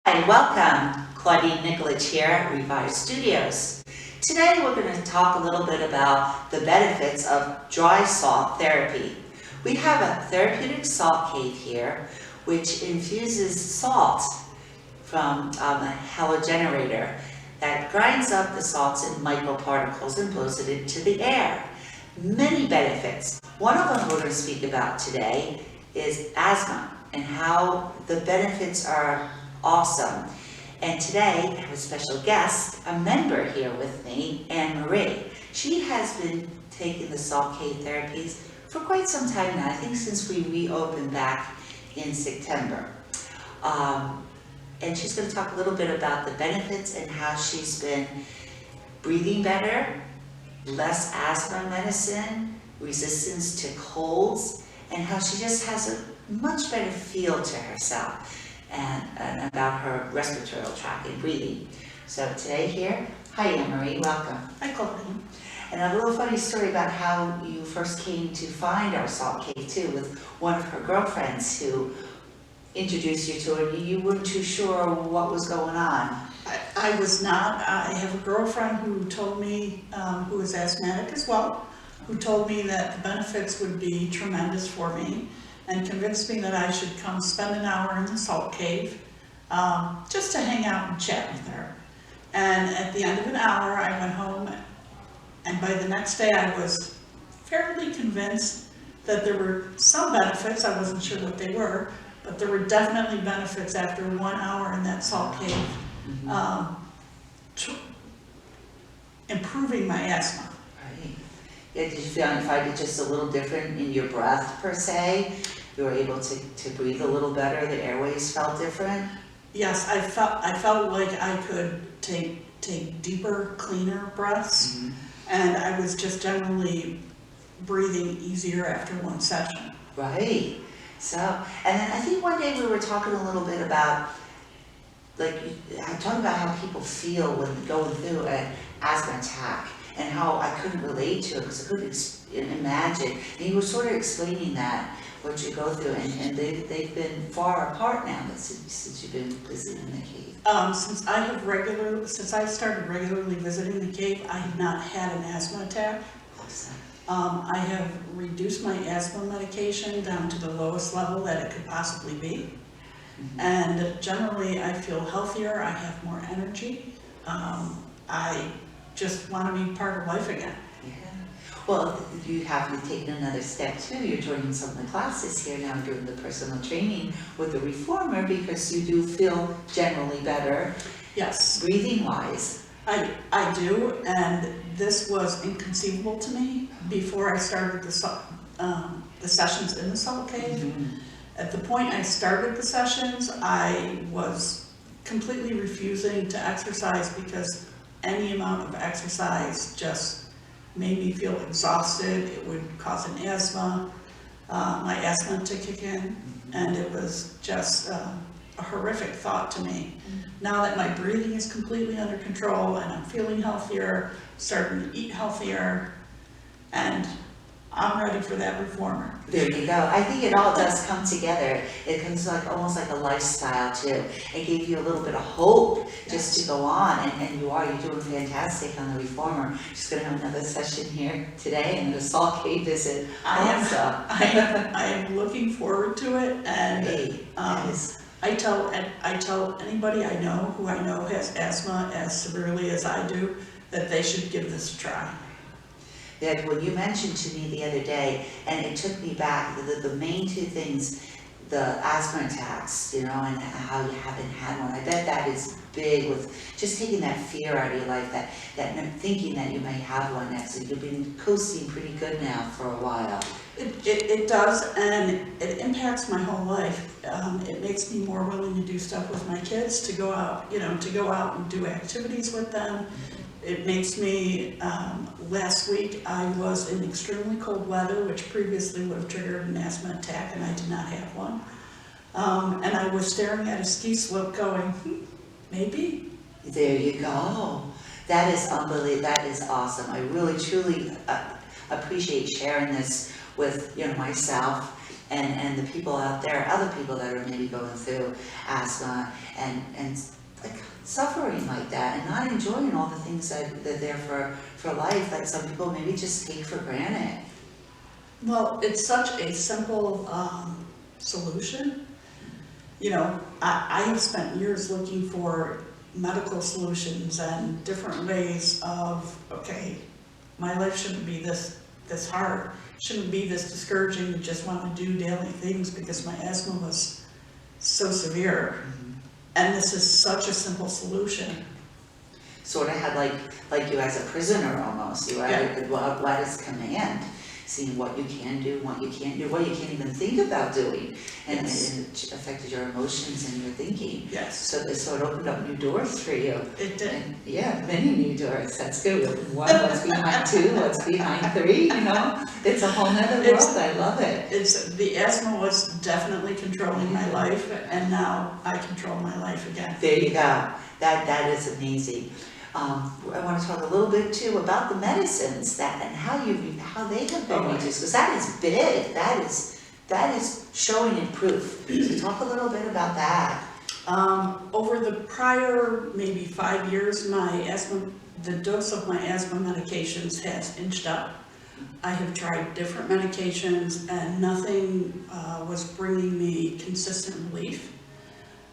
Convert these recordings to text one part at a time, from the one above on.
Hi, welcome. Claudine here at Revive Studios. Today we're going to talk a little bit about the benefits of dry salt therapy. We have a therapeutic salt cave here which infuses salt from a halogenerator that grinds up the salts in microparticles and blows it into the air. Many benefits. One of them we're going to speak about today is asthma and how the benefits are awesome. And today I have a special guest, a member here with me, Annmarie. She has been taking the salt cave therapies for quite some time now, I think since we reopened back in September. And she's going to talk a little bit about the benefits and how she's been breathing better, less asthma medicine, resistance to colds, and how she just has a much better feel to herself and about her respiratory tract and breathing. So today here, hi Annmarie, welcome. Hi Claudine. And a little funny story about how you first came to find our salt cave too, with one of her girlfriends who introduced you to it. You weren't too sure what was going on. I was not. I have a girlfriend who told me, who is asthmatic as well, who told me that the benefits would be tremendous for me and convinced me that I should come spend an hour in the salt cave just to hang out and chat with her. And at the end of an hour I went home, and by the next day I was fairly convinced that there were some benefits. I wasn't sure what they were, but there were definitely benefits after 1 hour in that salt cave, improving my asthma. Right. Yeah, did you find it just a little different in your breath per se? You were able to breathe a little better, the airways felt different? Yes, I felt like I could take deeper, cleaner breaths, and I was just generally breathing easier after one session. Right. So, and then I think one day we were talking a little bit about, I'm talking about how people feel when going through an asthma attack and how I couldn't relate to it because I couldn't imagine. And you were sort of explaining that, what you go through, and they've been far apart now since you've been visiting the cave. Since I started regularly visiting the cave, I have not had an asthma attack. Awesome. I have reduced my asthma medication down to the lowest level that it could possibly be. And generally I feel healthier, I have more energy. I just want to be part of life again. Yeah. Well, you have taken another step too. You're joining some of the classes here now, doing the personal training with the reformer, because you do feel generally better. Yes. Breathing wise. I do, and this was inconceivable to me before I started the sessions in the salt cave. At the point I started the sessions, I was completely refusing to exercise because any amount of exercise just made me feel exhausted. It would cause an asthma, my asthma to kick in, and it was just a horrific thought to me. Now that my breathing is completely under control and I'm feeling healthier, starting to eat healthier, and I'm ready for that reformer. There you go. I think it all does come together. It comes almost like a lifestyle too. It gave you a little bit of hope just to go on, and you're doing fantastic on the reformer. Just going to have another session here today and the salt cave visit. I am looking forward to it, and I tell anybody I know who I know has asthma as severely as I do that they should give this a try. That when you mentioned to me the other day, and it took me back, the main two things, the asthma attacks, and how you haven't had one. I bet that is big with just taking that fear out of your life, that thinking that you may have one next. So you've been coasting pretty good now for a while. It does, and it impacts my whole life. It makes me more willing to do stuff with my kids, to go out, and do activities with them. It makes me, last week I was in extremely cold weather, which previously would have triggered an asthma attack, and I did not have one. And I was staring at a ski slope going, maybe. There you go. That is unbelievable. That is awesome. I really, truly appreciate sharing this with myself and the people out there, other people that are maybe going through asthma and like suffering like that and not enjoying all the things that are there for life that some people maybe just take for granted. Well, it's such a simple solution. You know, I have spent years looking for medical solutions and different ways of, okay, my life shouldn't be this hard, shouldn't be this discouraging to just want to do daily things because my asthma was so severe. Mm-hmm. And this is such a simple solution. Sort of had like you as a prisoner almost. You had what is command, seeing what you can do, what you can't do, what you can't even think about doing, and Yes. it affected your emotions and your thinking. Yes. So this sort of opened up new doors for you. It did. And yeah, many new doors. That's good. One, what's behind two, what's behind three. You know, it's a whole nother world. I love it. The asthma was definitely controlling my life, and now I control my life again. There you go. That is amazing. I want to talk a little bit too about the medicines and how they have been reduced, because that is big. That is showing in proof. So talk a little bit about that. Over the prior maybe 5 years, the dose of my asthma medications has inched up. I have tried different medications and nothing was bringing me consistent relief.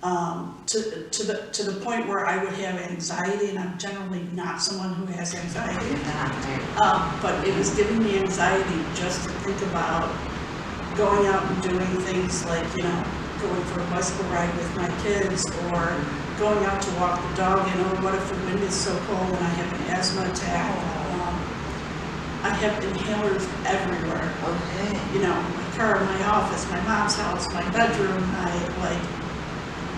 To the point where I would have anxiety, and I'm generally not someone who has anxiety. But it was giving me anxiety just to think about going out and doing things like, you know, going for a bicycle ride with my kids, or going out to walk the dog, you know, what if the wind is so cold and I have an asthma attack? I have inhalers everywhere. Okay. You know, my car, my office, my mom's house, my bedroom,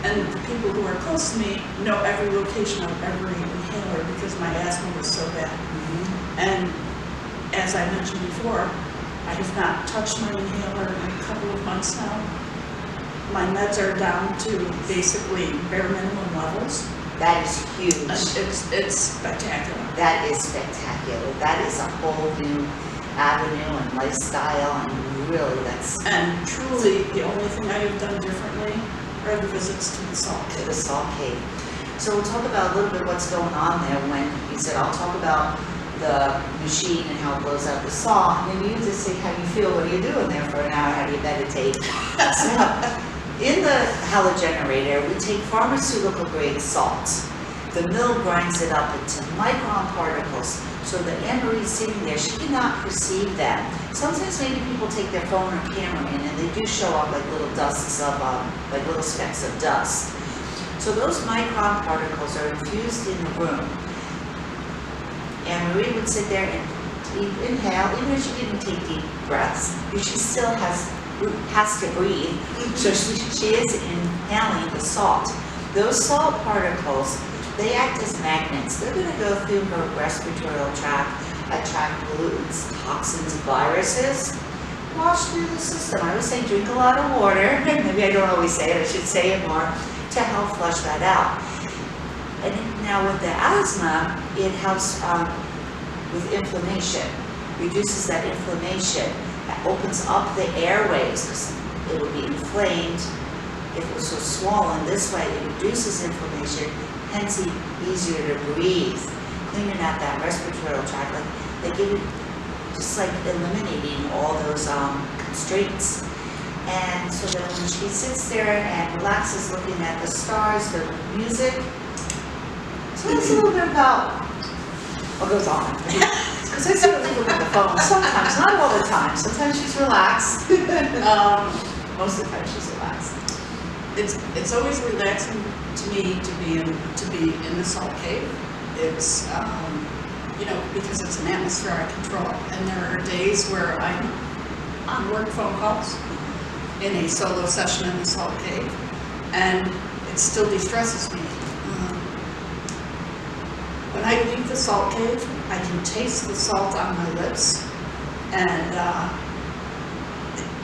and the people who are close to me know every location of every inhaler because my asthma was so bad. Mm-hmm. And as I mentioned before, I have not touched my inhaler in a couple of months now. My meds are down to basically bare minimum levels. That is huge. It's spectacular. That is spectacular. That is a whole new avenue and lifestyle, and really And truly, the only thing I have done differently are the visits to the salt to cave. the salt cave. So we'll talk about a little bit what's going on there. When you said I'll talk about the machine and how it blows out the salt, maybe you just say how you feel. What are you doing there for an hour? How do you meditate? So in the halogenerator, we take pharmaceutical grade salt. The mill grinds it up into micron particles, so that Annmarie sitting there, she cannot perceive them. Sometimes maybe people take their phone or camera in, and they do show up like little dusts of, like little specks of dust. So those micron particles are infused in the room. Annmarie would sit there and inhale, even if she didn't take deep breaths, she still has to breathe. So she is inhaling the salt. Those salt particles, they act as magnets. They're going to go through her respiratory tract, attract pollutants, toxins, viruses, wash through the system. I would say drink a lot of water. Maybe I don't always say it, I should say it more, to help flush that out. And now with the asthma, it helps with inflammation, reduces that inflammation, that opens up the airways, because it would be inflamed if it was so swollen. This way it reduces inflammation, hence easier to breathe, cleaning out that respiratory tract. Like they give it, just like eliminating all those constraints. And so then when she sits there and relaxes looking at the stars, the music, so it's a little bit about what goes on. Because I sort of look at the phone sometimes, not all the time. Sometimes she's relaxed. Most of the time she's relaxed. It's always relaxing to me to be in the salt cave. It's you know, because it's an atmosphere I control, and there are days where I'm on work phone calls in a solo session in the salt cave, and it still de-stresses me. When I leave the salt cave, I can taste the salt on my lips, and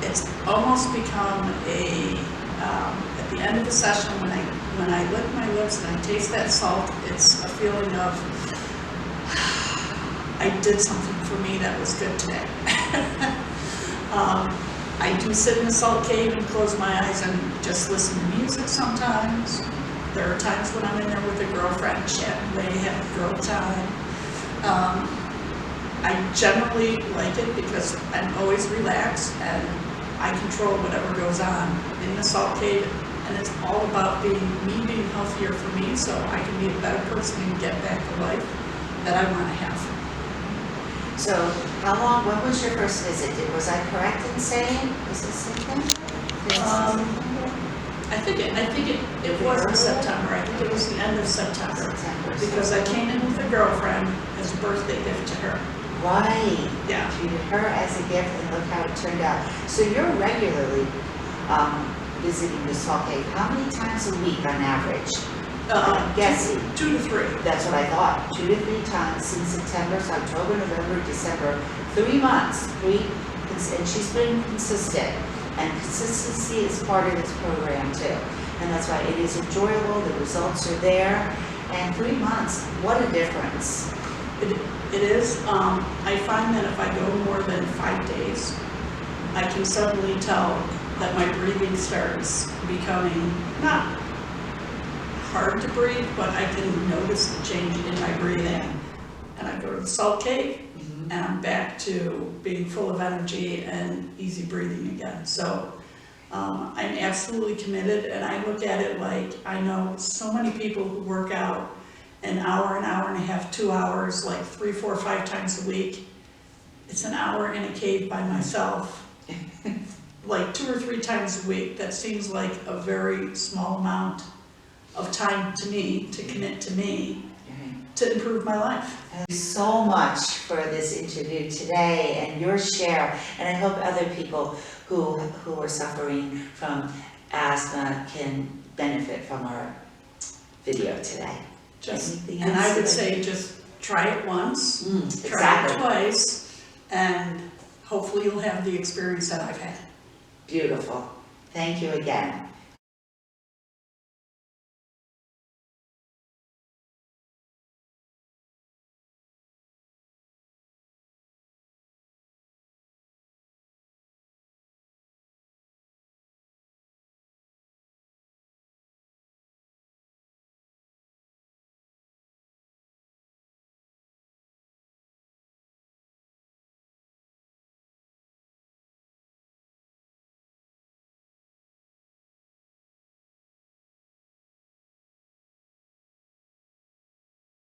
it's almost become a at the end of the session, when I lick my lips and I taste that salt, it's a feeling of I did something for me that was good today. I do sit in the salt cave and close my eyes and just listen to music sometimes. There are times when I'm in there with a girlfriend chatting away, having girl time. I generally like it because I'm always relaxed and I control whatever goes on in the salt cave. And it's all about me being healthier for me so I can be a better person and get back the life that I want to have. So when was your first visit? Was I correct in saying, was it September? I think it was in September. I think it was the end of September. Because I came in with a girlfriend as a birthday gift to her. Right. Yeah. Treated her as a gift, and look how it turned out. So you're regularly visiting the salt cave. How many times a week on average? I'm guessing. 2 to 3. That's what I thought. 2 to 3 times since September, so October, November, December. 3 months. And she's been consistent. And consistency is part of this program too. And that's why it is enjoyable. The results are there. And 3 months, what a difference. It is. I find that if I go more than 5 days, I can suddenly tell that my breathing starts becoming not hard to breathe, but I can notice the change in my breathing. And I go to the salt cave, and I'm back to being full of energy and easy breathing again. So I'm absolutely committed, and I look at it like I know so many people who work out an hour and a half, 2 hours, like 3, 4, 5 times a week. It's an hour in a cave by myself, like 2 or 3 times a week. That seems like a very small amount of time to me, to commit to me, to improve my life. Thank you so much for this interview today and your share, and I hope other people who are suffering from asthma can benefit from our video today. And I would say just try it once, try it twice, and hopefully you'll have the experience that I've had. Beautiful. Thank you again.